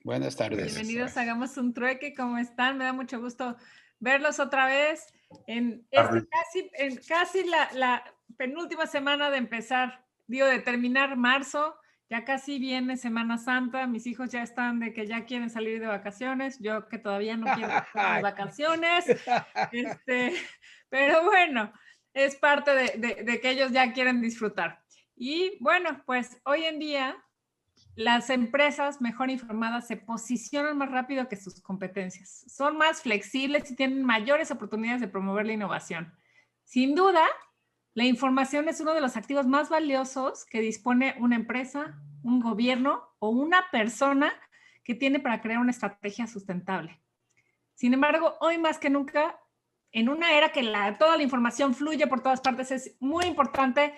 Buenas tardes. Bienvenidos a Hagamos un Trueque. ¿Cómo están? Me da mucho gusto verlos otra vez en casi la penúltima semana de empezar, de terminar marzo. Ya casi viene Semana Santa. Mis hijos ya están de que ya quieren salir de vacaciones. Yo que todavía no quiero las vacaciones. Pero bueno, es parte de que ellos ya quieren disfrutar. Y bueno, pues hoy en día las empresas mejor informadas se posicionan más rápido que sus competencias. Son más flexibles y tienen mayores oportunidades de promover la innovación. Sin duda, la información es uno de los activos más valiosos que dispone una empresa, un gobierno o una persona que tiene para crear una estrategia sustentable. Sin embargo, hoy más que nunca, en una era que toda la información fluye por todas partes, es muy importante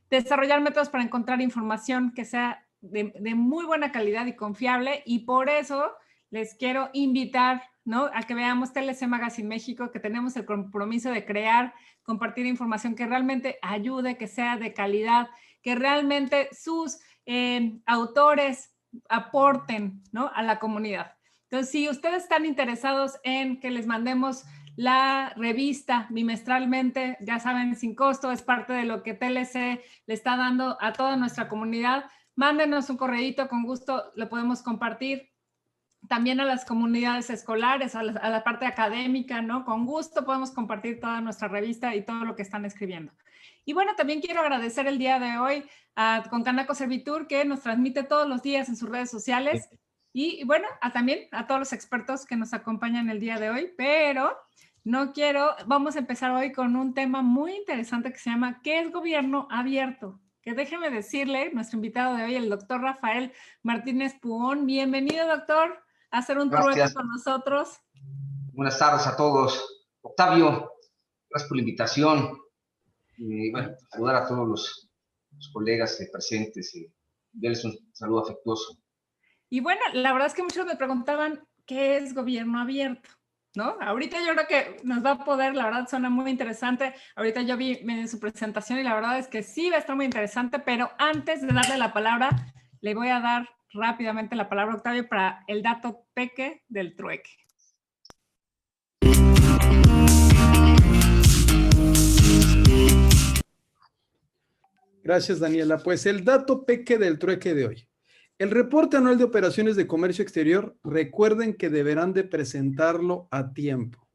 desarrollar métodos para encontrar información que sea de muy buena calidad y confiable, y por eso les quiero invitar, ¿no?, a que veamos TLC Magazine México, que tenemos el compromiso de crear, compartir información que realmente ayude, que sea de calidad, que realmente sus autores aporten, ¿no?, a la comunidad. Entonces, si ustedes están interesados en que les mandemos la revista bimestralmente, ya saben, sin costo, es parte de lo que TLC le está dando a toda nuestra comunidad. Mándenos un correíto, con gusto lo podemos compartir. También a las comunidades escolares, a la parte académica, ¿no? Con gusto podemos compartir toda nuestra revista y todo lo que están escribiendo. Y bueno, también quiero agradecer el día de hoy con Canaco Servitur, que nos transmite todos los días en sus redes sociales. Y bueno, también a todos los expertos que nos acompañan el día de hoy, pero vamos a empezar hoy con un tema muy interesante que se llama ¿qué es gobierno abierto? Que déjeme decirle, nuestro invitado de hoy, el doctor Rafael Martínez Puón. Bienvenido, doctor, a hacer un trueque con nosotros. Buenas tardes a todos. Octavio, gracias por la invitación. Y bueno, saludar a todos los colegas presentes y darles un saludo afectuoso. Y bueno, la verdad es que muchos me preguntaban, ¿qué es gobierno abierto? ¿No? Ahorita yo creo que nos va a poder, la verdad suena muy interesante. Ahorita yo vi su presentación y la verdad es que sí va a estar muy interesante, pero antes de darle la palabra, le voy a dar rápidamente la palabra a Octavio para el dato peque del trueque. Gracias, Daniela. Pues el dato peque del trueque de hoy. El reporte anual de operaciones de comercio exterior, recuerden que deberán de presentarlo a tiempo.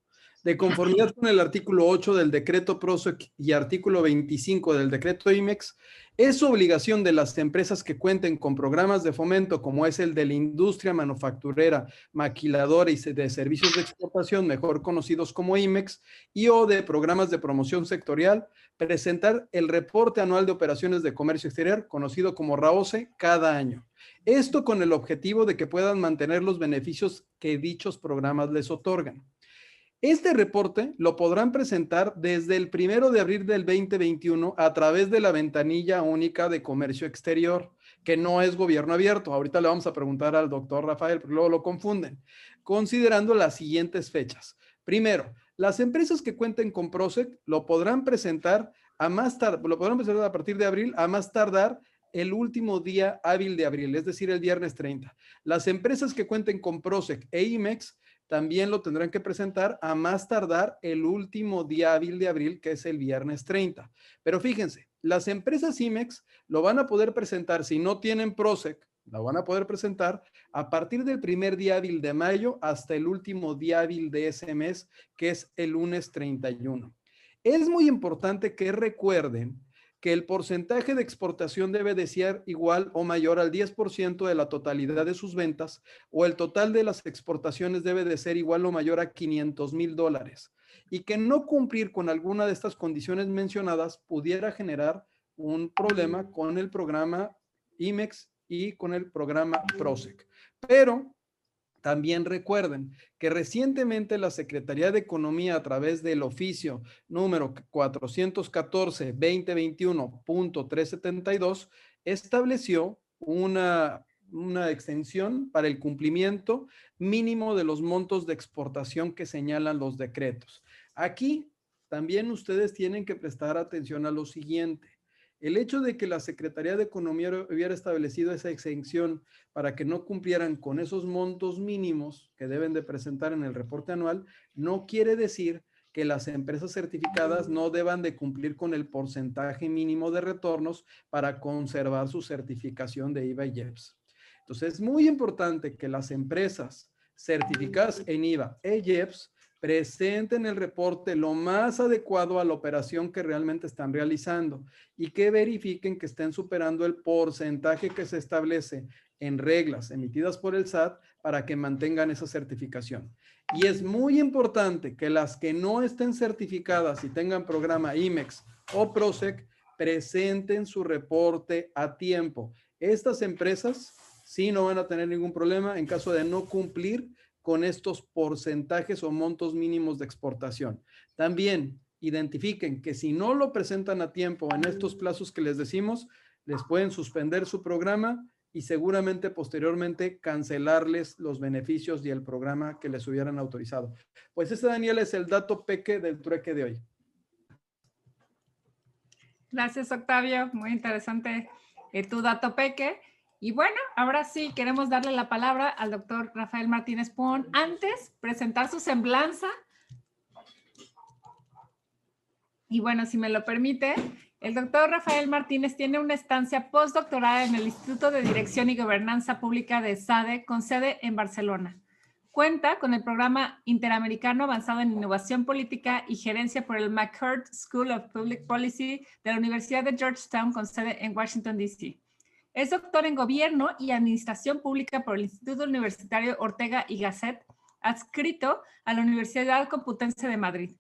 De conformidad con el artículo 8 del decreto PROSEC y artículo 25 del decreto IMEX, es obligación de las empresas que cuenten con programas de fomento, como es el de la industria manufacturera, maquiladora y de servicios de exportación, mejor conocidos como IMEX, y o de programas de promoción sectorial, presentar el reporte anual de operaciones de comercio exterior, conocido como RAOCE, cada año. Esto con el objetivo de que puedan mantener los beneficios que dichos programas les otorgan. Este reporte lo podrán presentar desde el 1 de abril del 2021 a través de la ventanilla única de comercio exterior, que no es gobierno abierto. Ahorita le vamos a preguntar al doctor Rafael, pero luego lo confunden, considerando las siguientes fechas. Primero, las empresas que cuenten con PROSEC lo podrán presentar a partir de abril, a más tardar el último día hábil de abril, es decir, el viernes 30. Las empresas que cuenten con PROSEC e IMEX también lo tendrán que presentar a más tardar el último día hábil de abril, que es el viernes 30. Pero fíjense, las empresas IMEX lo van a poder presentar, si no tienen PROSEC, lo van a poder presentar a partir del primer día hábil de mayo hasta el último día hábil de ese mes, que es el lunes 31. Es muy importante que recuerden que el porcentaje de exportación debe de ser igual o mayor al 10% de la totalidad de sus ventas, o el total de las exportaciones debe de ser igual o mayor a $500,000, y que no cumplir con alguna de estas condiciones mencionadas pudiera generar un problema con el programa IMEX y con el programa PROSEC. Pero también recuerden que recientemente la Secretaría de Economía, a través del oficio número 414-2021.372, estableció una extensión para el cumplimiento mínimo de los montos de exportación que señalan los decretos. Aquí también ustedes tienen que prestar atención a lo siguiente. El hecho de que la Secretaría de Economía hubiera establecido esa exención para que no cumplieran con esos montos mínimos que deben de presentar en el reporte anual, no quiere decir que las empresas certificadas no deban de cumplir con el porcentaje mínimo de retornos para conservar su certificación de IVA y IEPS. Entonces, es muy importante que las empresas certificadas en IVA e IEPS presenten el reporte lo más adecuado a la operación que realmente están realizando y que verifiquen que estén superando el porcentaje que se establece en reglas emitidas por el SAT para que mantengan esa certificación. Y es muy importante que las que no estén certificadas y tengan programa IMEX o PROSEC presenten su reporte a tiempo. Estas empresas sí no van a tener ningún problema en caso de no cumplir con estos porcentajes o montos mínimos de exportación. También identifiquen que si no lo presentan a tiempo en estos plazos que les decimos, les pueden suspender su programa y seguramente posteriormente cancelarles los beneficios y el programa que les hubieran autorizado. Pues ese, Daniel, es el dato peque del trueque de hoy. Gracias, Octavio. Muy interesante tu dato peque. Y bueno, ahora sí queremos darle la palabra al doctor Rafael Martínez Pon. Antes, presentar su semblanza. Y bueno, si me lo permite, el doctor Rafael Martínez tiene una estancia postdoctoral en el Instituto de Dirección y Gobernanza Pública de SADE, con sede en Barcelona. Cuenta con el programa interamericano avanzado en innovación política y gerencia por el McCurt School of Public Policy de la Universidad de Georgetown, con sede en Washington, D.C. Es doctor en Gobierno y Administración Pública por el Instituto Universitario Ortega y Gasset, adscrito a la Universidad Complutense de Madrid.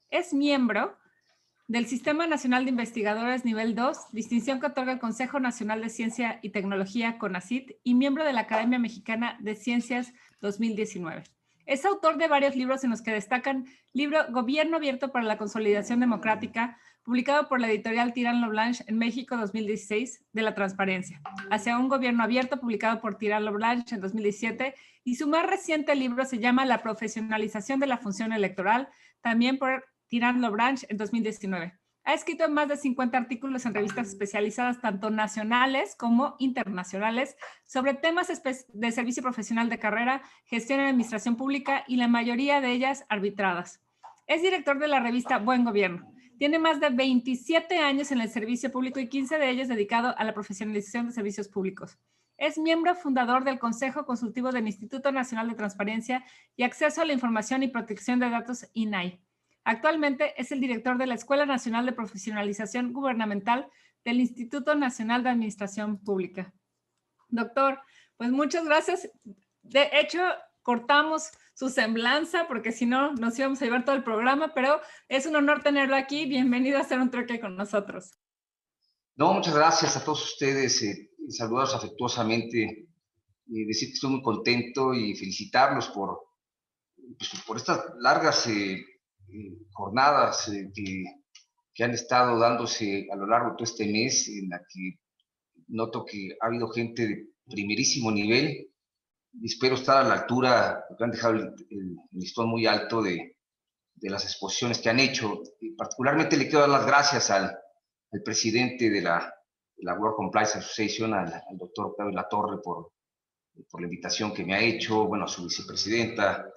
Es miembro del Sistema Nacional de Investigadores Nivel 2, distinción que otorga el Consejo Nacional de Ciencia y Tecnología, CONACYT, y miembro de la Academia Mexicana de Ciencias 2019. Es autor de varios libros en los que destacan libro Gobierno Abierto para la Consolidación Democrática, publicado por la editorial Tirán Leblanc en México 2016, de la transparencia, hacia un gobierno abierto, publicado por Tirán Leblanc en 2017, y su más reciente libro se llama La profesionalización de la función electoral, también por Tirán Leblanc en 2019. Ha escrito más de 50 artículos en revistas especializadas, tanto nacionales como internacionales, sobre temas de servicio profesional de carrera, gestión y administración pública, y la mayoría de ellas arbitradas. Es director de la revista Buen Gobierno. Tiene más de 27 años en el servicio público y 15 de ellos dedicado a la profesionalización de servicios públicos. Es miembro fundador del Consejo Consultivo del Instituto Nacional de Transparencia y Acceso a la Información y Protección de Datos, INAI. Actualmente es el director de la Escuela Nacional de Profesionalización Gubernamental del Instituto Nacional de Administración Pública. Doctor, pues muchas gracias. De hecho, cortamos su semblanza porque si no nos íbamos a llevar todo el programa, pero es un honor tenerlo aquí. Bienvenido a hacer un trueque con nosotros. No, muchas gracias a todos ustedes. Saludarlos afectuosamente, decir que estoy muy contento y felicitarlos por estas largas jornadas que han estado dándose a lo largo de todo este mes, en la que noto que ha habido gente de primerísimo nivel y espero estar a la altura, porque han dejado el listón muy alto de las exposiciones que han hecho. Y particularmente le quiero dar las gracias al presidente de la World Compliance Association, al doctor Octavio Latorre, por la invitación que me ha hecho, bueno, a su vicepresidenta,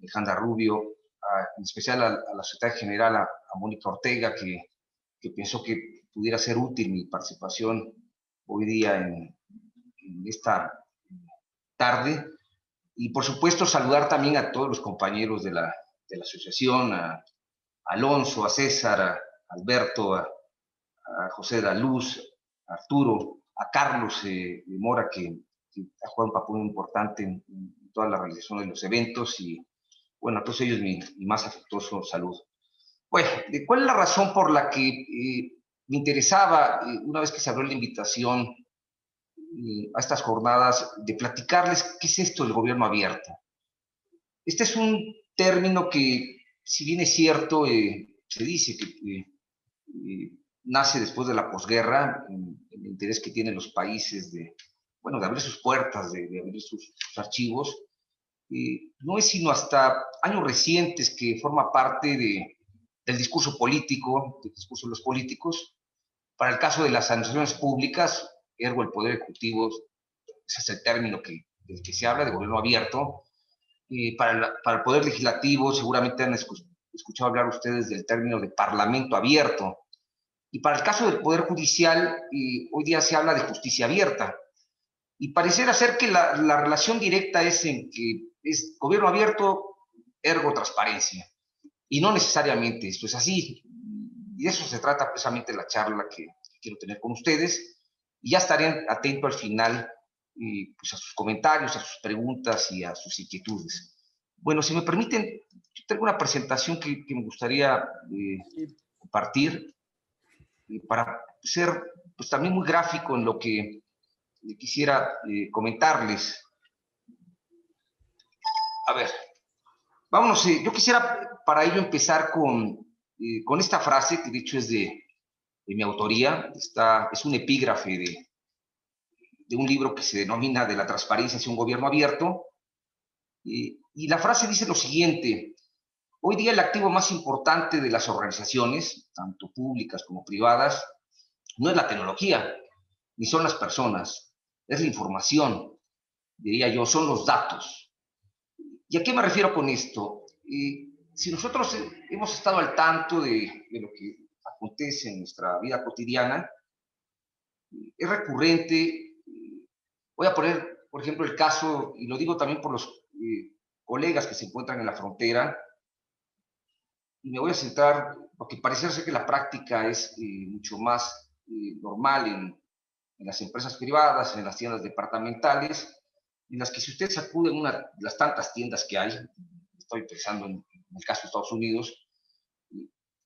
Alejandra Rubio, en especial a la secretaria general, a Mónica Ortega, que pensó que pudiera ser útil mi participación hoy día en esta tarde. Y por supuesto saludar también a todos los compañeros de la asociación, a Alonso, a César, a Alberto, a José de la Luz, a Arturo, a Carlos de Mora, que ha jugado un papel muy importante en toda la realización de los eventos, y bueno, a todos ellos mi más afectuoso saludo. Bueno, ¿cuál es la razón por la que me interesaba, una vez que se abrió la invitación a estas jornadas, de platicarles qué es esto del gobierno abierto? Este es un término que, si bien es cierto, se dice que nace después de la posguerra, el interés que tienen los países de abrir sus puertas, de abrir sus archivos, no es sino hasta años recientes que forma parte del discurso político, del discurso de los políticos, Para el caso de las administraciones públicas, ergo el Poder Ejecutivo, ese es el término del que se habla, de gobierno abierto. Para el Poder Legislativo, seguramente han escuchado hablar ustedes del término de Parlamento abierto. Y para el caso del Poder Judicial, hoy día se habla de justicia abierta. Y pareciera ser que la relación directa es en que es gobierno abierto, ergo transparencia. Y no necesariamente esto es así. Y de eso se trata precisamente la charla que quiero tener con ustedes. Y ya estaré atento al final pues a sus comentarios, a sus preguntas y a sus inquietudes. Bueno, si me permiten, yo tengo una presentación que me gustaría compartir para ser pues, también muy gráfico en lo que quisiera comentarles. A ver, vámonos. Yo quisiera para ello empezar con esta frase, que de hecho es de mi autoría. Es un epígrafe de un libro que se denomina De la transparencia hacia un gobierno abierto. Y la frase dice lo siguiente: hoy día el activo más importante de las organizaciones, tanto públicas como privadas, no es la tecnología, ni son las personas, es la información, diría yo, son los datos. ¿Y a qué me refiero con esto? Si nosotros hemos estado al tanto de lo que acontece en nuestra vida cotidiana, es recurrente. Voy a poner, por ejemplo, el caso, y lo digo también por los colegas que se encuentran en la frontera, y me voy a centrar, porque parece ser que la práctica es mucho más normal en las empresas privadas, en las tiendas departamentales, en las que si ustedes acuden a una de las tantas tiendas que hay, estoy pensando en el caso de Estados Unidos,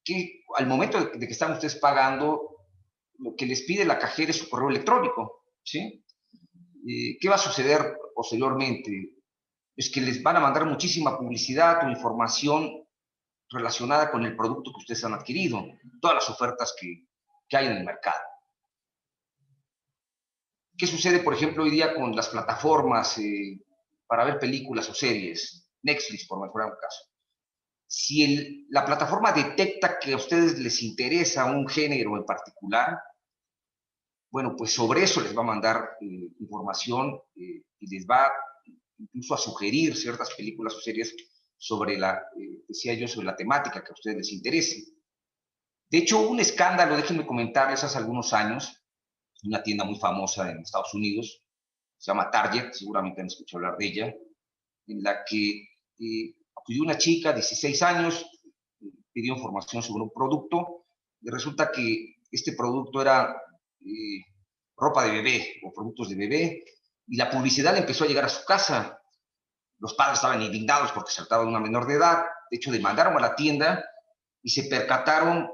que al momento de que están ustedes pagando, lo que les pide la cajera es su correo electrónico, ¿sí? ¿Qué va a suceder posteriormente? Es que les van a mandar muchísima publicidad o información relacionada con el producto que ustedes han adquirido, todas las ofertas que hay en el mercado. ¿Qué sucede, por ejemplo, hoy día con las plataformas para ver películas o series? Netflix, por mejorar un caso. Si la plataforma detecta que a ustedes les interesa un género en particular, bueno, pues sobre eso les va a mandar información y les va incluso a sugerir ciertas películas o series sobre decía yo, sobre la temática que a ustedes les interese. De hecho, hubo un escándalo, déjenme comentarles, hace algunos años, una tienda muy famosa en Estados Unidos, se llama Target, seguramente han escuchado hablar de ella, en la que acudió una chica de 16 años, pidió información sobre un producto, y resulta que este producto era ropa de bebé o productos de bebé, y la publicidad le empezó a llegar a su casa. Los padres estaban indignados porque se trataba de una menor de edad. De hecho, demandaron a la tienda y se percataron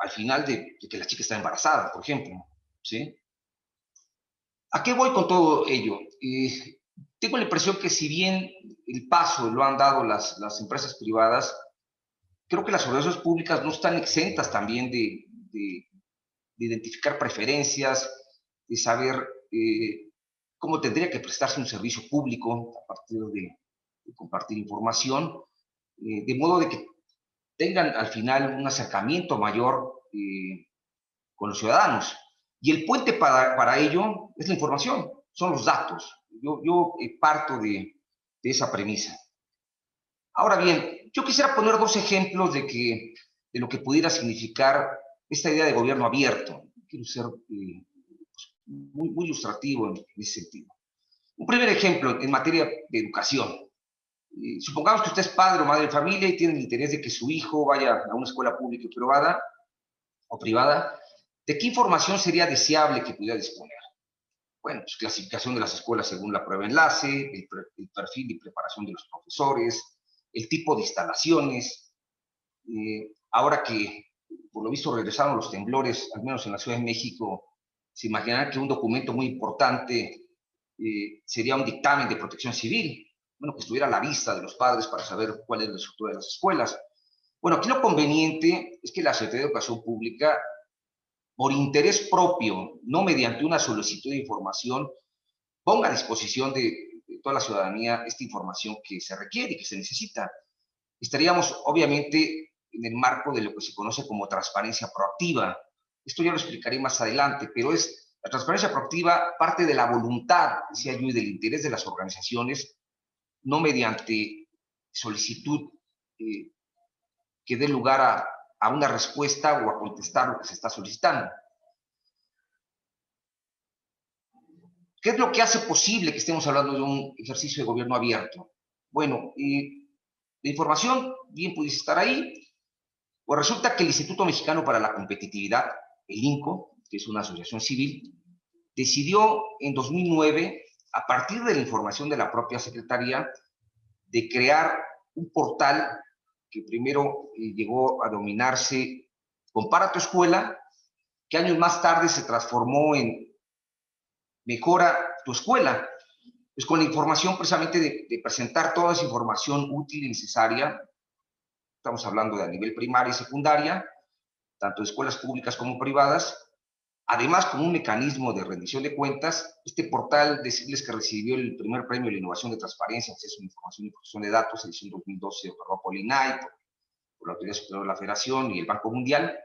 al final de que la chica estaba embarazada, por ejemplo, ¿sí? ¿A qué voy con todo ello? Tengo la impresión que si bien el paso lo han dado las empresas privadas, creo que las organizaciones públicas no están exentas también de identificar preferencias, de saber cómo tendría que prestarse un servicio público a partir de compartir información, de modo de que tengan al final un acercamiento mayor con los ciudadanos. Y el puente para ello es la información, son los datos. Yo parto de esa premisa. Ahora bien, yo quisiera poner dos ejemplos de lo que pudiera significar esta idea de gobierno abierto. Quiero ser muy ilustrativo en ese sentido. Un primer ejemplo en materia de educación. Supongamos que usted es padre o madre de familia y tiene el interés de que su hijo vaya a una escuela pública o privada. ¿De qué información sería deseable que pudiera disponer? Bueno, pues clasificación de las escuelas según la prueba enlace, el perfil y preparación de los profesores, el tipo de instalaciones. Ahora que, por lo visto, regresaron los temblores, al menos en la Ciudad de México, se imaginarán que un documento muy importante sería un dictamen de protección civil, bueno, que estuviera a la vista de los padres para saber cuál es la estructura de las escuelas. Bueno, aquí lo conveniente es que la Secretaría de Educación Pública, por interés propio, no mediante una solicitud de información, ponga a disposición de toda la ciudadanía esta información que se requiere y que se necesita. Estaríamos, obviamente, en el marco de lo que se conoce como transparencia proactiva, Esto ya lo explicaré más adelante, pero la transparencia proactiva parte de la voluntad, decía yo, y del interés de las organizaciones, no mediante solicitud que dé lugar a una respuesta o a contestar lo que se está solicitando. ¿Qué es lo que hace posible que estemos hablando de un ejercicio de gobierno abierto? Bueno, la información bien pudiese estar ahí, pues resulta que el Instituto Mexicano para la Competitividad, el INCO, que es una asociación civil, decidió en 2009, a partir de la información de la propia Secretaría, de crear un portal que primero llegó a denominarse Compara tu Escuela, que años más tarde se transformó en Mejora tu Escuela, pues con la información precisamente de presentar toda esa información útil y necesaria. Estamos hablando de a nivel primaria y secundaria, tanto de escuelas públicas como privadas. Además, como un mecanismo de rendición de cuentas, este portal, decirles que recibió el primer premio de la innovación de transparencia, acceso a la información y protección de datos, edición 2012, otorgado por el INAI, por la Autoridad Superior de la Federación y el Banco Mundial.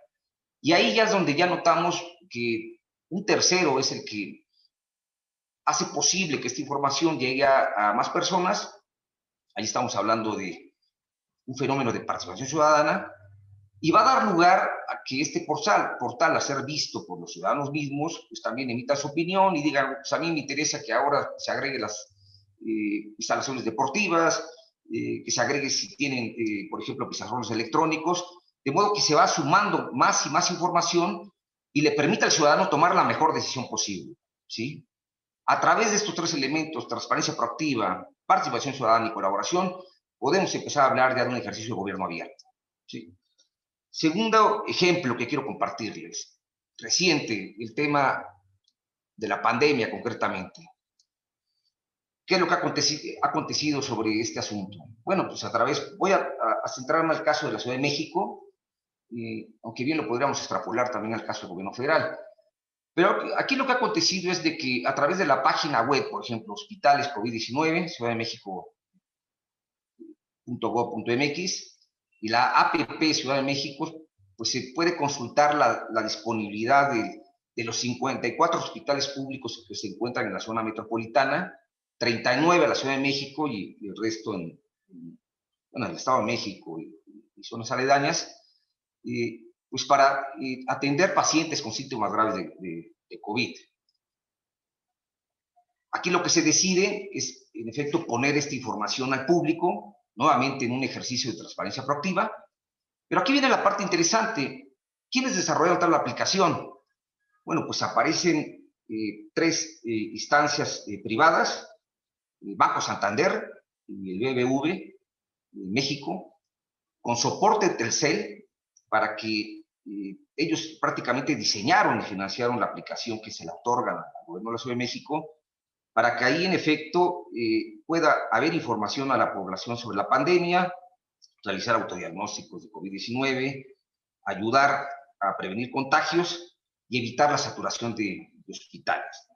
Y ahí ya es donde ya notamos que un tercero es el que hace posible que esta información llegue a más personas. Ahí estamos hablando de un fenómeno de participación ciudadana, y va a dar lugar a que este portal, a ser visto por los ciudadanos mismos, pues también emita su opinión y digan, pues a mí me interesa que ahora se agregue las instalaciones deportivas, que se agregue si tienen, por ejemplo, pizarrones electrónicos, de modo que se va sumando más y más información y le permite al ciudadano tomar la mejor decisión posible, ¿sí? A través de estos tres elementos, transparencia proactiva, participación ciudadana y colaboración, podemos empezar a hablar ya de un ejercicio de gobierno abierto, ¿sí? Segundo ejemplo que quiero compartirles, reciente, el tema de la pandemia concretamente. ¿Qué es lo que ha acontecido sobre este asunto? Bueno, pues voy a centrarme al caso de la Ciudad de México, aunque bien lo podríamos extrapolar también al caso del gobierno federal. Pero aquí lo que ha acontecido es de que a través de la página web, por ejemplo, hospitales COVID-19, Ciudad de México.gov.mx, y la APP Ciudad de México, pues se puede consultar la disponibilidad de los 54 hospitales públicos que se encuentran en la zona metropolitana, 39 en la Ciudad de México y el resto en el Estado de México y zonas aledañas, pues para atender pacientes con síntomas graves de COVID. Aquí lo que se decide es, en efecto, poner esta información al público, nuevamente en un ejercicio de transparencia proactiva. Pero aquí viene la parte interesante. ¿Quiénes desarrollaron tal aplicación? Bueno, pues aparecen tres instancias privadas, el Banco Santander y el BBV de México, con soporte de Telcel, para que ellos prácticamente diseñaron y financiaron la aplicación que se le otorga al gobierno de la Ciudad de México, para que ahí, en efecto, pueda haber información a la población sobre la pandemia, realizar autodiagnósticos de COVID-19, ayudar a prevenir contagios y evitar la saturación de hospitales.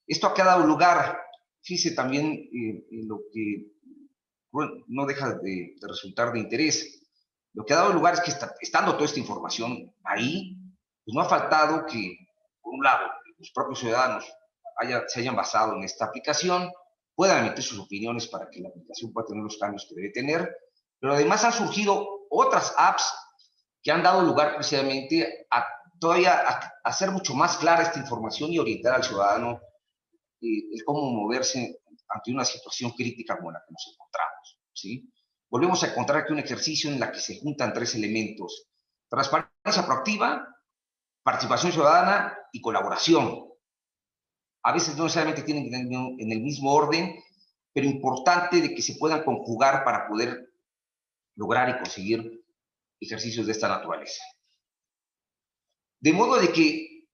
Esto ha dado lugar, fíjese también en lo que no deja de resultar de interés. Lo que ha dado lugar es que estando toda esta información ahí, pues no ha faltado que, por un lado, los propios ciudadanos se hayan basado en esta aplicación, puedan emitir sus opiniones para que la aplicación pueda tener los cambios que debe tener, pero además han surgido otras apps que han dado lugar precisamente a hacer mucho más clara esta información y orientar al ciudadano el cómo moverse ante una situación crítica como la que nos encontramos, ¿sí? Volvemos a encontrar aquí un ejercicio en la que se juntan tres elementos: transparencia proactiva, participación ciudadana y colaboración. A veces no necesariamente tienen que ir en el mismo orden, pero importante de que se puedan conjugar para poder lograr y conseguir ejercicios de esta naturaleza. De modo de que,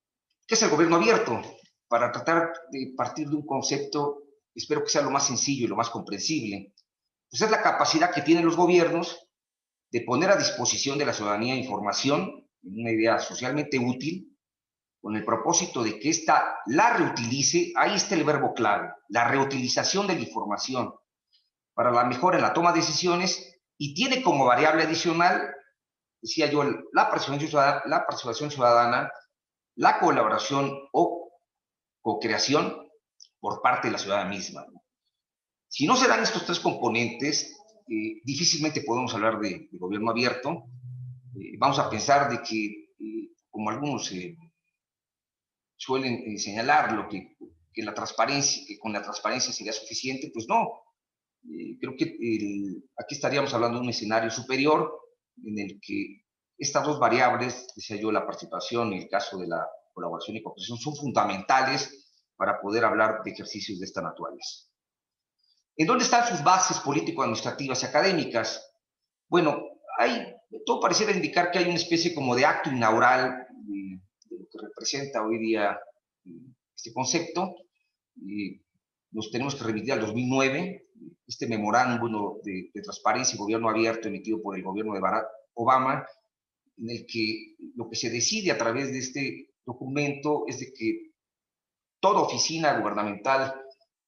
¿qué es el gobierno abierto? Para tratar de partir de un concepto, espero que sea lo más sencillo y lo más comprensible, pues es la capacidad que tienen los gobiernos de poner a disposición de la ciudadanía información, en una idea socialmente útil, con el propósito de que ésta la reutilice. Ahí está el verbo clave, la reutilización de la información para la mejora en la toma de decisiones, y tiene como variable adicional, decía yo, la participación ciudadana la colaboración o co-creación por parte de la ciudad misma. Si no se dan estos tres componentes, difícilmente podemos hablar de gobierno abierto. Vamos a pensar de que, como algunos suelen señalar, que la transparencia, que con la transparencia sería suficiente, pues no. Creo que aquí estaríamos hablando de un escenario superior en el que estas dos variables, decía yo, la participación y el caso de la colaboración y cooperación, son fundamentales para poder hablar de ejercicios de esta naturaleza. ¿En dónde están sus bases político-administrativas y académicas? Bueno, todo pareciera indicar que hay una especie como de acto inaugural de lo que representa hoy día este concepto. Nos tenemos que remitir al 2009, este memorándum de transparencia y gobierno abierto emitido por el gobierno de Barack Obama, en el que lo que se decide a través de este documento es de que toda oficina gubernamental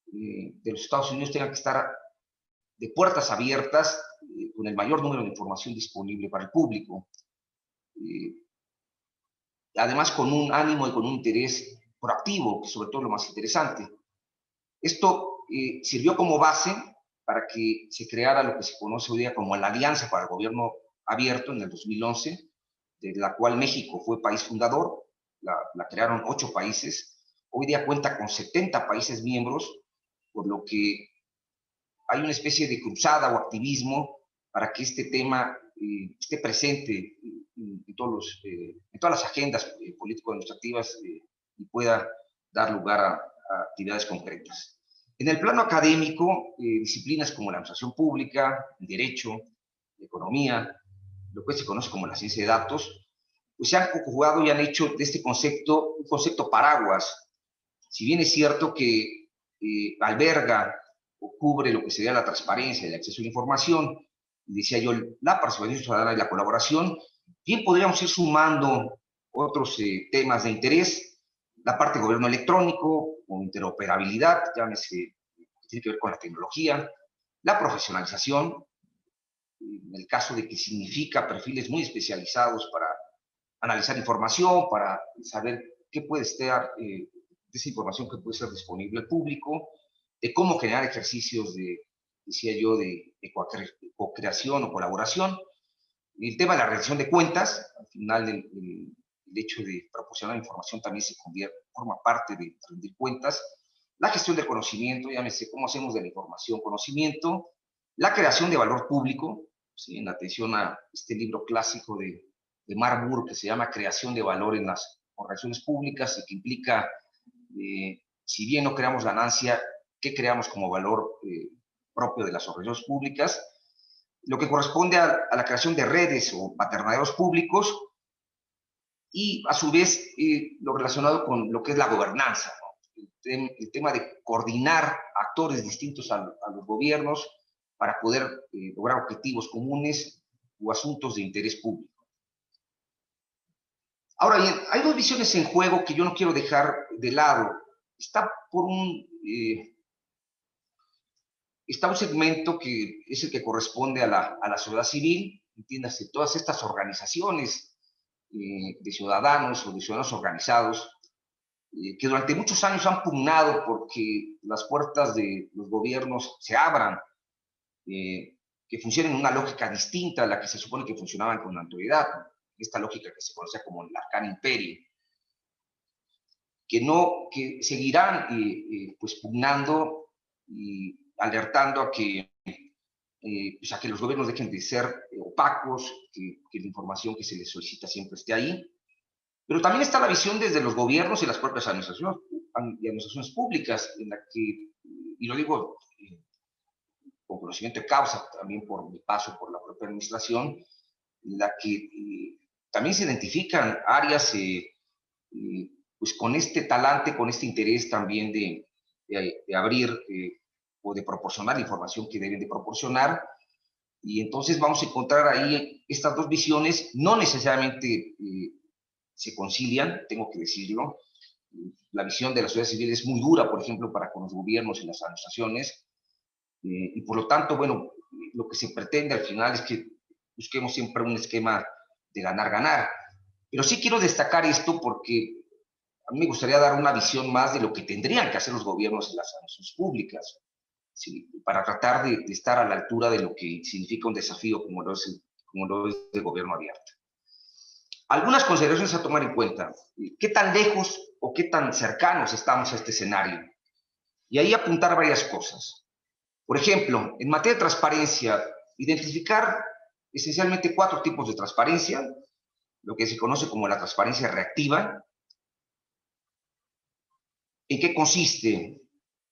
de los Estados Unidos tenga que estar de puertas abiertas, con el mayor número de información disponible para el público. Además, con un ánimo y con un interés proactivo, que sobre todo lo más interesante. Esto sirvió como base para que se creara lo que se conoce hoy día como la Alianza para el Gobierno Abierto en el 2011, de la cual México fue país fundador. La crearon 8 países. Hoy día cuenta con 70 países miembros, por lo que hay una especie de cruzada o activismo para que este tema esté presente en todas las agendas político-administrativas y pueda dar lugar a actividades concretas. En el plano académico, disciplinas como la administración pública, el derecho, la economía, lo que se conoce como la ciencia de datos, pues se han conjugado y han hecho de este concepto un concepto paraguas. Si bien es cierto que alberga o cubre lo que sería la transparencia y el acceso a la información, decía yo, la participación ciudadana y la colaboración, bien podríamos ir sumando otros temas de interés, la parte de gobierno electrónico o interoperabilidad, llámese, tiene que ver con la tecnología, la profesionalización, en el caso de que significa perfiles muy especializados para analizar información, para saber qué puede estar, de esa información que puede ser disponible al público, de cómo generar ejercicios decía yo, de co-creación o colaboración. El tema de la rendición de cuentas, al final el hecho de proporcionar información también forma parte de rendir cuentas. La gestión del conocimiento, llámese cómo hacemos de la información conocimiento. La creación de valor público, ¿sí? En atención a este libro clásico de Marburg que se llama Creación de valor en las organizaciones públicas y que implica, si bien no creamos ganancia, ¿qué creamos como valor propio de las organizaciones públicas? Lo que corresponde a la creación de redes o patronatos públicos y a su vez lo relacionado con lo que es la gobernanza, ¿no? El tema de coordinar actores distintos a los gobiernos para poder lograr objetivos comunes o asuntos de interés público. Ahora bien, hay dos visiones en juego que yo no quiero dejar de lado. Está un segmento que es el que corresponde a la sociedad civil, entiéndase, todas estas organizaciones de ciudadanos o de ciudadanos organizados que durante muchos años han pugnado porque las puertas de los gobiernos se abran, que funcionen en una lógica distinta a la que se supone que funcionaban con la anterioridad, esta lógica que se conocía como el arcano imperio, que seguirán pues pugnando y alertando a que los gobiernos dejen de ser opacos, que la información que se les solicita siempre esté ahí. Pero también está la visión desde los gobiernos y las propias administraciones públicas, en la que, y lo digo con conocimiento de causa, también por mi paso por la propia administración, en la que también se identifican áreas pues con este talante, con este interés también de abrir o de proporcionar la información que deben de proporcionar. Y entonces vamos a encontrar ahí estas dos visiones, no necesariamente se concilian, tengo que decirlo. La visión de la sociedad civil es muy dura, por ejemplo, para con los gobiernos y las administraciones, y por lo tanto, bueno, lo que se pretende al final es que busquemos siempre un esquema de ganar-ganar. Pero sí quiero destacar esto porque a mí me gustaría dar una visión más de lo que tendrían que hacer los gobiernos en las administraciones públicas, ¿sí? Para tratar de estar a la altura de lo que significa un desafío como lo es el gobierno abierto. Algunas consideraciones a tomar en cuenta. ¿Qué tan lejos o qué tan cercanos estamos a este escenario? Y ahí apuntar varias cosas. Por ejemplo, en materia de transparencia, identificar esencialmente 4 tipos de transparencia, lo que se conoce como la transparencia reactiva. ¿En qué consiste?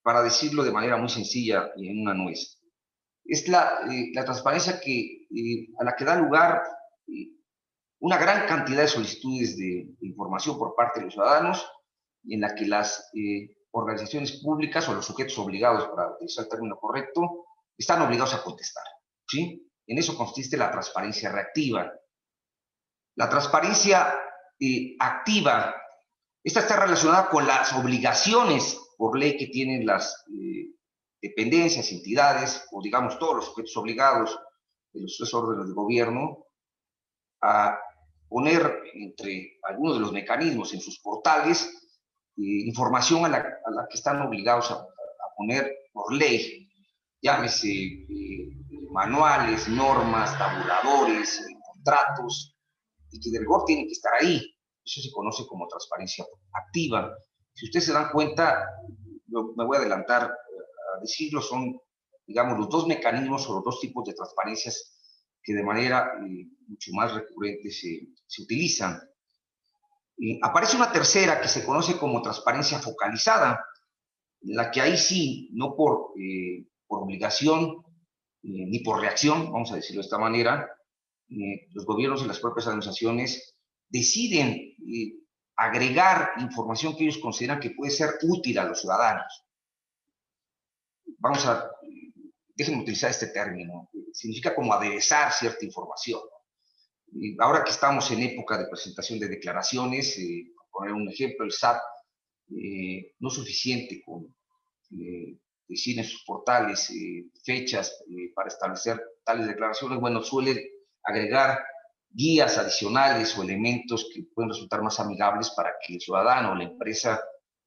Para decirlo de manera muy sencilla y en una nuez. Es la transparencia a la que da lugar una gran cantidad de solicitudes de información por parte de los ciudadanos, en la que las organizaciones públicas o los sujetos obligados, para utilizar el término correcto, están obligados a contestar, ¿sí? En eso consiste la transparencia reactiva. La transparencia activa, esta está relacionada con las obligaciones por ley que tienen las dependencias, entidades, o digamos todos los sujetos obligados de los 3 órdenes de gobierno, a poner entre algunos de los mecanismos en sus portales información a la que están obligados a poner por ley, llámese manuales, normas, tabuladores, contratos, y que del rigor tienen que estar ahí. Eso se conoce como transparencia activa. Si ustedes se dan cuenta, me voy a adelantar a decirlo, son, digamos, los 2 mecanismos o los 2 tipos de transparencias que de manera mucho más recurrente se utilizan. Aparece una tercera que se conoce como transparencia focalizada, en la que ahí sí, no por obligación ni por reacción, vamos a decirlo de esta manera, los gobiernos y las propias administraciones deciden agregar información que ellos consideran que puede ser útil a los ciudadanos. Déjenme utilizar este término, significa como aderezar cierta información. Ahora que estamos en época de presentación de declaraciones, por poner un ejemplo, el SAT no es suficiente con decir en sus portales fechas para establecer tales declaraciones. Bueno, suele agregar guías adicionales o elementos que pueden resultar más amigables para que el ciudadano o la empresa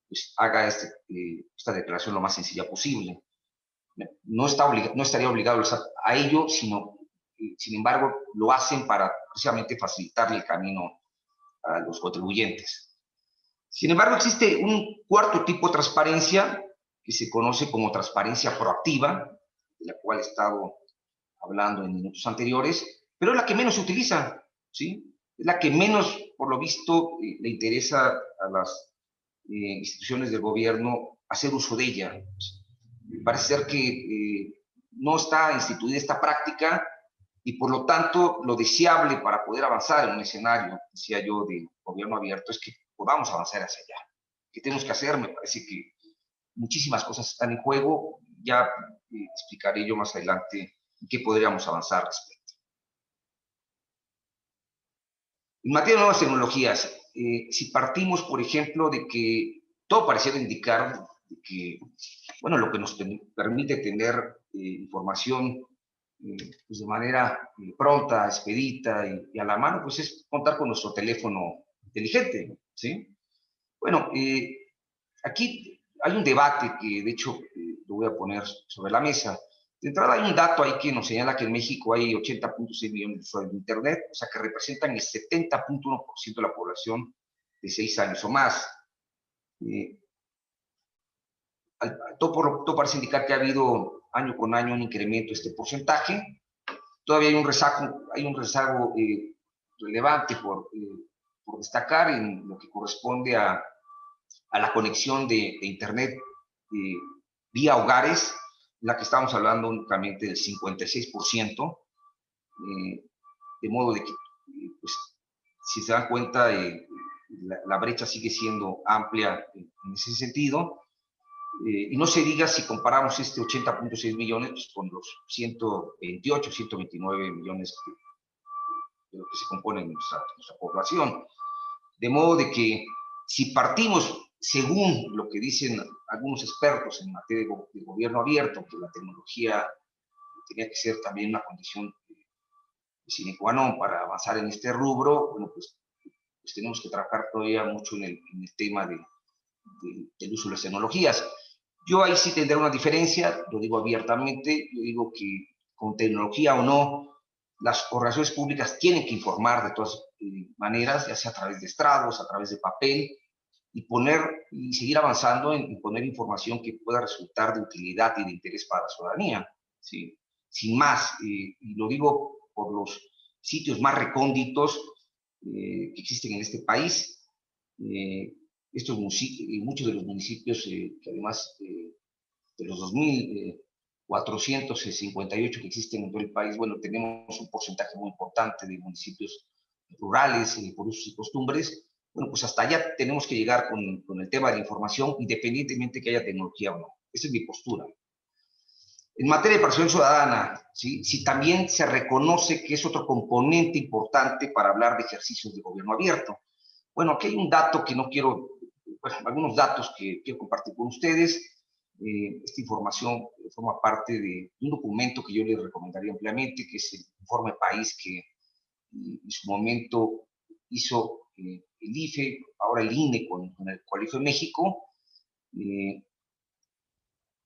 pues, haga esta declaración lo más sencilla posible. No estaría obligado a ello, sino, sin embargo, lo hacen para precisamente facilitarle el camino a los contribuyentes. Sin embargo, existe un 4º tipo de transparencia que se conoce como transparencia proactiva, de la cual he estado hablando en minutos anteriores, pero es la que menos se utiliza, ¿sí? Es la que menos, por lo visto, le interesa a las instituciones del gobierno hacer uso de ella. Parece ser que no está instituida esta práctica y por lo tanto lo deseable para poder avanzar en un escenario, decía yo, de gobierno abierto, es que podamos avanzar hacia allá. ¿Qué tenemos que hacer? Me parece que muchísimas cosas están en juego, ya explicaré yo más adelante en qué podríamos avanzar al respecto. En materia de nuevas tecnologías, si partimos, por ejemplo, de que todo pareciera indicar que, bueno, lo que nos permite tener información pues de manera pronta, expedita y a la mano, pues es contar con nuestro teléfono inteligente, ¿sí? Bueno, aquí hay un debate que, de hecho, lo voy a poner sobre la mesa. De entrada, hay un dato ahí que nos señala que en México hay 80.6 millones de usuarios de Internet, o sea, que representan el 70.1% de la población de 6 años o más. Todo parece indicar que ha habido año con año un incremento de este porcentaje. Todavía hay un rezago relevante por destacar en lo que corresponde a la conexión de Internet vía hogares, en la que estamos hablando únicamente del 56%, de modo de que, pues, si se dan cuenta, la brecha sigue siendo amplia en ese sentido. Y no se diga si comparamos este 80.6 millones pues, con los 128, 129 millones de lo que se compone nuestra población. De modo de que si partimos, según lo que dicen algunos expertos en materia de gobierno abierto, que la tecnología tenía que ser también una condición sine qua non para avanzar en este rubro, bueno, pues pues tenemos que trabajar todavía mucho en el tema del uso de las tecnologías. Yo ahí sí tendré una diferencia, lo digo abiertamente, yo digo que con tecnología o no, las organizaciones públicas tienen que informar de todas maneras, ya sea a través de estrados, a través de papel, y seguir avanzando en poner información que pueda resultar de utilidad y de interés para la ciudadanía, ¿sí? Sin más, y lo digo por los sitios más recónditos que existen en este país. Muchos de los municipios que además de los 2.458 que existen en todo el país, bueno, tenemos un porcentaje muy importante de municipios rurales por usos y costumbres. Bueno, pues hasta allá tenemos que llegar con el tema de la información, independientemente que haya tecnología o no. Esa es mi postura. En materia de participación ciudadana, ¿sí? Si también se reconoce que es otro componente importante para hablar de ejercicios de gobierno abierto. Bueno, aquí hay un dato que no quiero, bueno, algunos datos que quiero compartir con ustedes. Esta información forma parte de un documento que yo les recomendaría ampliamente, que es el informe país que en su momento hizo el IFE, ahora el INE con el Colegio de México,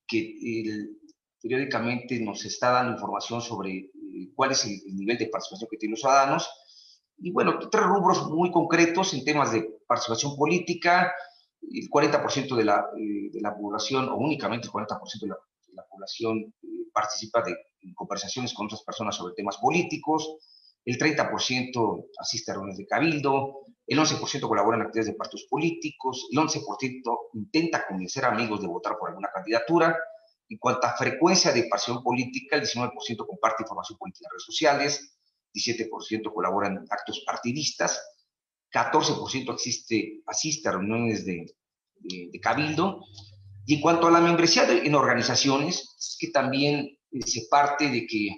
que periódicamente nos está dando información sobre cuál es el nivel de participación que tienen los ciudadanos. Y bueno, 3 rubros muy concretos en temas de participación política. El 40% de la población, o únicamente el 40% de la población participa en conversaciones con otras personas sobre temas políticos. El 30% asiste a reuniones de cabildo, el 11% colabora en actividades de partidos políticos, el 11% intenta convencer a amigos de votar por alguna candidatura. En cuanto a frecuencia de participación política, el 19% comparte información política en redes sociales, 17% colabora en actos partidistas, 14% asiste a reuniones de cabildo. Y en cuanto a la membresía en organizaciones, es que también se parte de que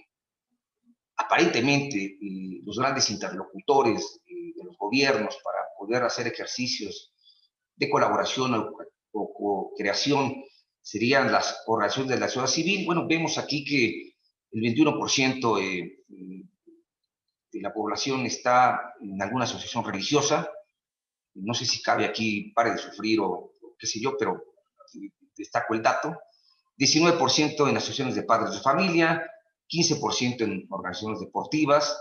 aparentemente los grandes interlocutores de los gobiernos para poder hacer ejercicios de colaboración o creación serían las organizaciones de la sociedad civil. Bueno, vemos aquí que el 21% de la población está en alguna asociación religiosa. No sé si cabe aquí Pare de Sufrir o qué sé yo, pero destaco el dato. 19% en asociaciones de padres de familia, 15% en organizaciones deportivas,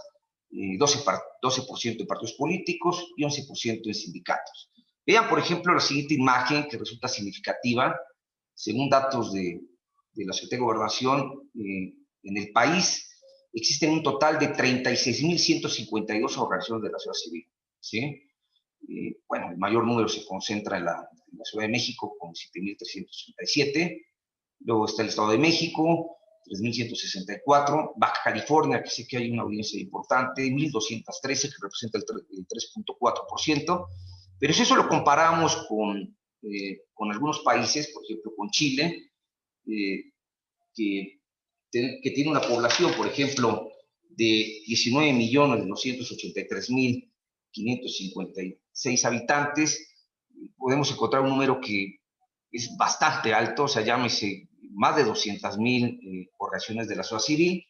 12% en partidos políticos y 11% en sindicatos. Vean, por ejemplo, la siguiente imagen que resulta significativa. Según datos de la Secretaría de Gobernación, en el país existen un total de 36.152 organizaciones de la sociedad civil, ¿sí? Bueno, el mayor número se concentra en la Ciudad de México, con 7.367. Luego está el Estado de México, 3.164. Baja California, que sé que hay una audiencia importante, 1.213, que representa el 3.4%. Pero si eso lo comparamos con algunos países, por ejemplo, con Chile, que tiene una población, por ejemplo, de 19.283.556 habitantes, podemos encontrar un número que es bastante alto, o sea, llámese más de 200.000 organizaciones de la sociedad civil.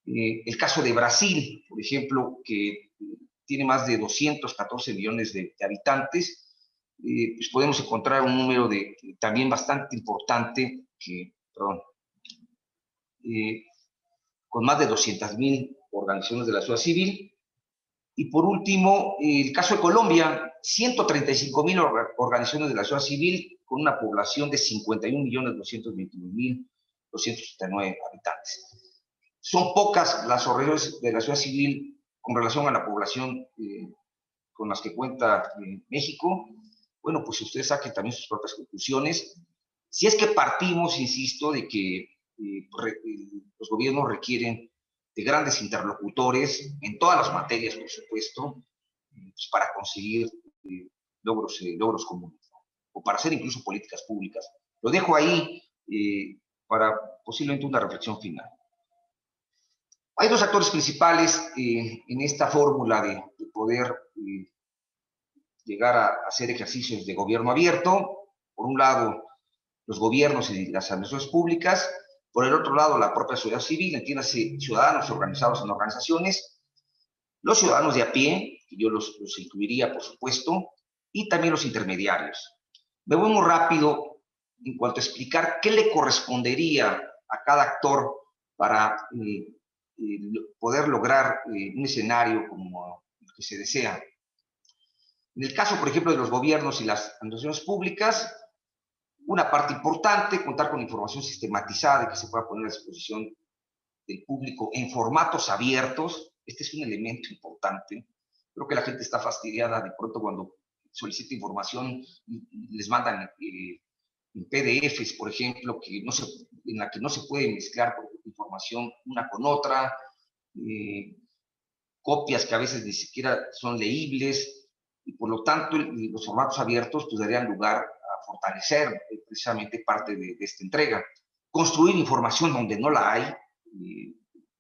El caso de Brasil, por ejemplo, que tiene más de 214 millones de habitantes, pues podemos encontrar un número también bastante importante, con más de 200.000 organizaciones de la sociedad civil. Y por último, el caso de Colombia, 135.000 organizaciones de la sociedad civil con una población de 51.221.279 habitantes. Son pocas las organizaciones de la sociedad civil con relación a la población con las que cuenta México. Bueno, pues ustedes saquen también sus propias conclusiones. Si es que partimos, insisto, de que los gobiernos requieren de grandes interlocutores en todas las materias, por supuesto, pues para conseguir logros comunes, o para hacer incluso políticas públicas. Lo dejo ahí para posiblemente una reflexión final. Hay 2 actores principales en esta fórmula de poder llegar a hacer ejercicios de gobierno abierto. Por un lado, los gobiernos y las administraciones públicas. Por el otro lado, la propia sociedad civil, entiéndase, ciudadanos organizados en organizaciones. los ciudadanos de a pie, que yo los incluiría, por supuesto, y también los intermediarios. Me voy muy rápido en cuanto a explicar qué le correspondería a cada actor para poder lograr un escenario como el que se desea. En el caso, por ejemplo, de los gobiernos y las administraciones públicas, una parte importante, contar con información sistematizada que se pueda poner a disposición del público en formatos abiertos. Este es un elemento importante. Creo que la gente está fastidiada de pronto cuando solicita información y les mandan en PDFs, por ejemplo, en la que no se puede mezclar información una con otra, copias que a veces ni siquiera son leíbles, y por lo tanto los formatos abiertos pues darían lugar a fortalecer precisamente parte de esta entrega. Construir información donde no la hay,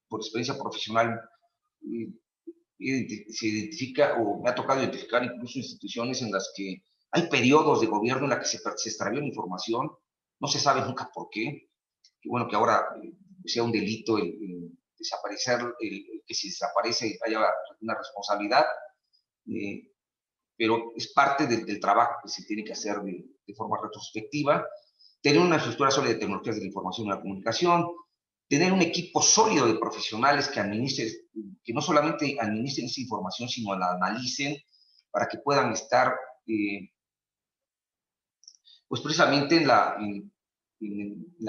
por experiencia profesional, se identifica, o me ha tocado identificar incluso instituciones en las que hay periodos de gobierno en los que se extravió la información, no se sabe nunca por qué, y bueno, que ahora sea un delito el desaparecer, que si desaparece haya una responsabilidad, pero es parte del trabajo que se tiene que hacer de forma retrospectiva. Tener una estructura sólida de tecnologías de la información y la comunicación, tener un equipo sólido de profesionales que no solamente administren esa información, sino la analicen para que puedan estar, pues precisamente en la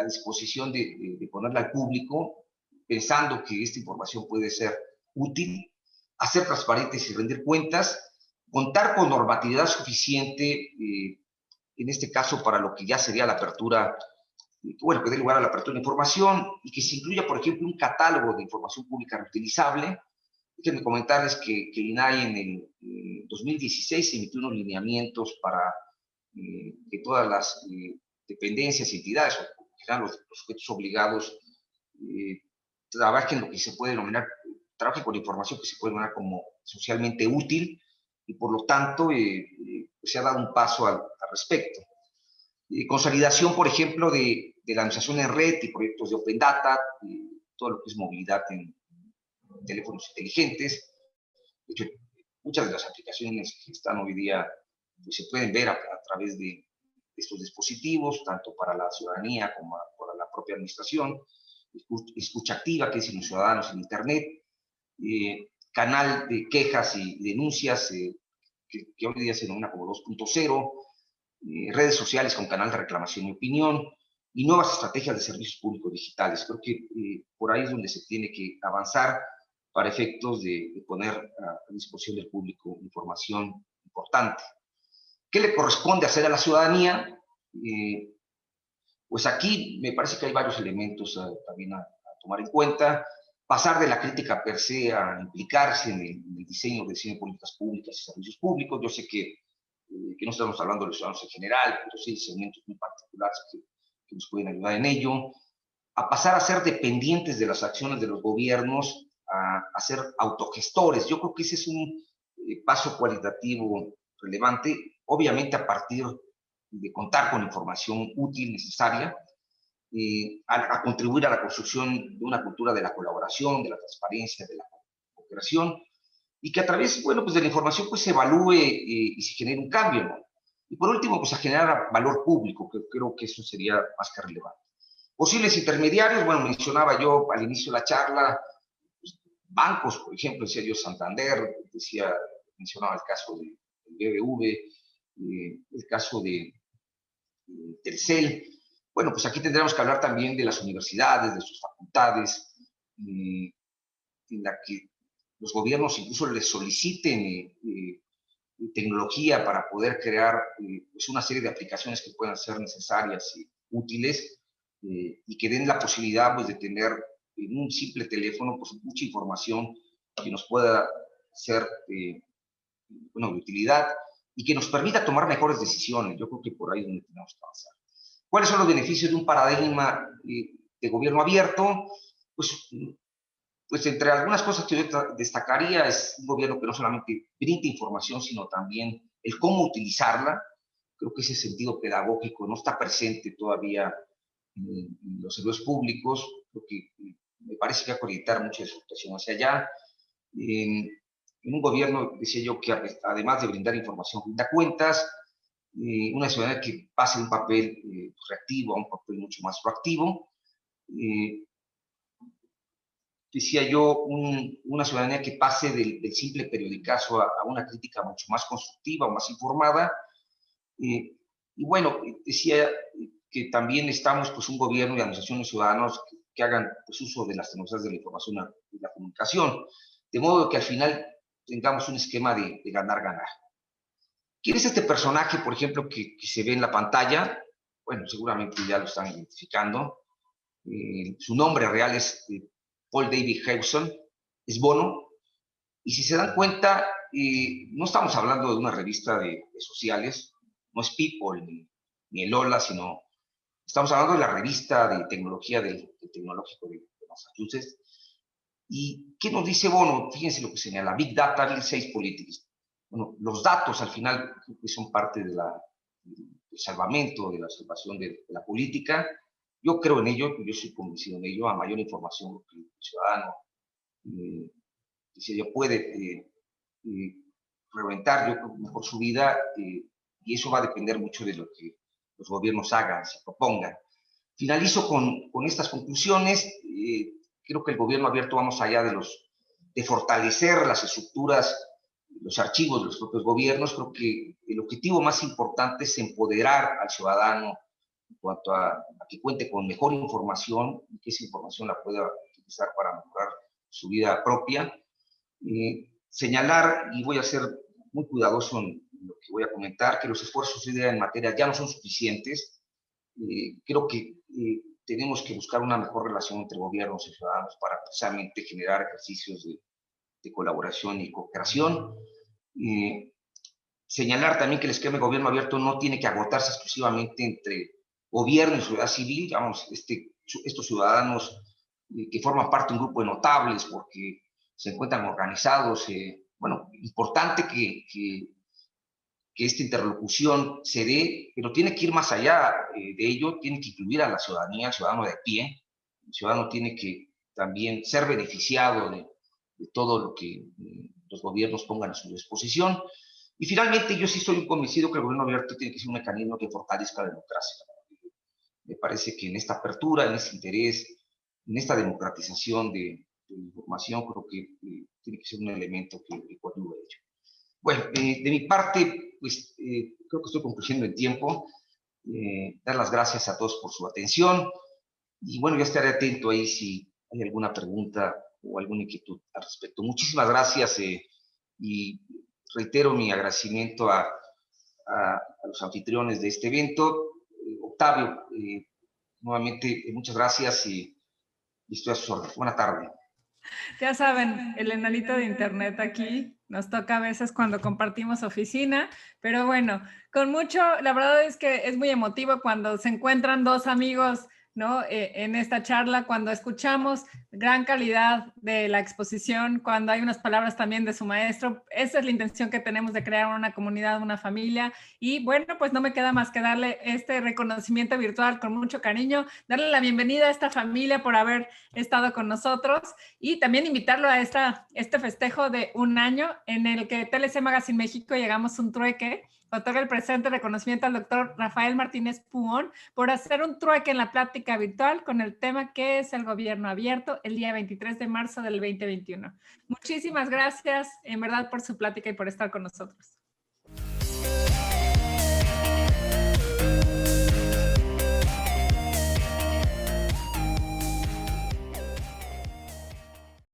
disposición de ponerla al público, pensando que esta información puede ser útil, hacer transparentes y rendir cuentas, contar con normatividad suficiente, en este caso para lo que ya sería la apertura, bueno, que dé lugar a la apertura de información, y que se incluya, por ejemplo, un catálogo de información pública reutilizable. Déjenme comentarles que el INAI en el 2016 emitió unos lineamientos para que todas las dependencias y entidades, o que sean los sujetos obligados, trabajen lo que se puede denominar, trabajen con información que se puede denominar como socialmente útil, y por lo tanto se ha dado un paso al respecto. Consolidación, por ejemplo, de la administración en red y proyectos de Open Data, todo lo que es movilidad en teléfonos inteligentes. De hecho, muchas de las aplicaciones que están hoy día pues, se pueden ver a través de estos dispositivos, tanto para la ciudadanía como para la propia administración. Escucha activa, que es en los ciudadanos en Internet. Canal de quejas y denuncias, que hoy día se denomina como 2.0. Redes sociales con canal de reclamación y opinión, y nuevas estrategias de servicios públicos digitales. Creo que por ahí es donde se tiene que avanzar para efectos de poner a disposición del público información importante. ¿Qué le corresponde hacer a la ciudadanía? Pues aquí me parece que hay varios elementos también a tomar en cuenta. Pasar de la crítica per se a implicarse en el diseño de políticas públicas y servicios públicos. Yo sé que no estamos hablando de los ciudadanos en general, pero sí hay segmentos muy particulares que nos pueden ayudar en ello. A pasar a ser dependientes de las acciones de los gobiernos, a ser autogestores. Yo creo que ese es un paso cualitativo relevante, obviamente a partir de contar con información útil, necesaria, a contribuir a la construcción de una cultura de la colaboración, de la transparencia, de la cooperación, y que a través, bueno, pues de la información pues se evalúe y se genere un cambio, ¿no? Y por último, pues a generar valor público, que creo que eso sería más que relevante. Posibles intermediarios, bueno, mencionaba yo al inicio de la charla, pues, bancos, por ejemplo, decía yo Santander, mencionaba el caso del BBV, el caso de Telcel. Bueno, pues aquí tendremos que hablar también de las universidades, de sus facultades, en la que los gobiernos incluso les soliciten tecnología para poder crear pues una serie de aplicaciones que puedan ser necesarias y útiles, y que den la posibilidad pues, de tener en un simple teléfono pues, mucha información que nos pueda ser bueno, de utilidad y que nos permita tomar mejores decisiones. Yo creo que por ahí es donde tenemos que avanzar. ¿Cuáles son los beneficios de un paradigma de gobierno abierto? Pues entre algunas cosas que yo destacaría es un gobierno que no solamente brinda información, sino también el cómo utilizarla. Creo que ese sentido pedagógico no está presente todavía en los servicios públicos. Creo que me parece que hay que orientar mucha de su actuación hacia allá. en un gobierno, decía yo, que además de brindar información, brinda cuentas, una ciudadanía que pase de un papel reactivo a un papel mucho más proactivo. Decía yo, una ciudadanía que pase del simple periodicazo a una crítica mucho más constructiva o más informada. Y bueno, decía que también estamos, pues, un gobierno y administraciones ciudadanos que hagan, pues, uso de las tecnologías de la información y la comunicación, de modo que al final tengamos un esquema de ganar-ganar. ¿Quién es este personaje, por ejemplo, que se ve en la pantalla? Bueno, seguramente ya lo están identificando. Su nombre real es Paul David Hewson, es Bono. Y si se dan cuenta, no estamos hablando de una revista de sociales, no es People ni el Hola, sino estamos hablando de la revista de tecnología del Tecnológico de Massachusetts. ¿Y qué nos dice Bono? Fíjense lo que señala: Big Data, Big Science Politics. Bueno, los datos al final son parte del salvamento, de la salvación de la política. Yo creo en ello, yo soy convencido en ello. A mayor información que el ciudadano yo puede reventar, yo creo, mejor su vida, y eso va a depender mucho de lo que los gobiernos hagan, se propongan. Finalizo con estas conclusiones. Creo que el gobierno abierto va más allá de fortalecer las estructuras, los archivos de los propios gobiernos. Creo que el objetivo más importante es empoderar al ciudadano en cuanto a que cuente con mejor información y que esa información la pueda utilizar para mejorar su vida propia. Señalar, y voy a ser muy cuidadoso en lo que voy a comentar, que los esfuerzos en materia ya no son suficientes. Creo que tenemos que buscar una mejor relación entre gobiernos y ciudadanos para precisamente generar ejercicios de colaboración y cooperación. Señalar también que el esquema de gobierno abierto no tiene que agotarse exclusivamente entre gobierno y sociedad civil. Digamos, estos ciudadanos que forman parte de un grupo de notables porque se encuentran organizados. Bueno, importante que esta interlocución se dé, pero tiene que ir más allá de ello, tiene que incluir a la ciudadanía, al ciudadano de a pie. El ciudadano tiene que también ser beneficiado de todo lo que los gobiernos pongan a su disposición. Y finalmente, yo sí estoy convencido que el gobierno abierto tiene que ser un mecanismo que fortalezca la democracia. Me parece que en esta apertura, en este interés, en esta democratización de la información, creo que tiene que ser un elemento que coadyuve a ello. Bueno, de mi parte, pues creo que estoy concluyendo el tiempo. Dar las gracias a todos por su atención. Y bueno, yo estaré atento ahí si hay alguna pregunta o alguna inquietud al respecto. Muchísimas gracias y reitero mi agradecimiento a los anfitriones de este evento. Octavio, nuevamente muchas gracias y estoy a sus órdenes. Buena tarde. Ya saben, el enanito de internet aquí nos toca a veces cuando compartimos oficina, pero bueno, con mucho, la verdad es que es muy emotivo cuando se encuentran dos amigos, ¿no? En esta charla, cuando escuchamos gran calidad de la exposición, cuando hay unas palabras también de su maestro. Esa es la intención que tenemos de crear una comunidad, una familia. Y bueno, pues no me queda más que darle este reconocimiento virtual con mucho cariño, darle la bienvenida a esta familia por haber estado con nosotros y también invitarlo a este festejo de un año en el que TLC Magazine México llegamos un trueque. Otorga el presente reconocimiento al doctor Rafael Martínez Puón por hacer un trueque en la plática virtual con el tema ¿Qué es el gobierno abierto? El día 23 de marzo del 2021. Muchísimas gracias, en verdad, por su plática y por estar con nosotros.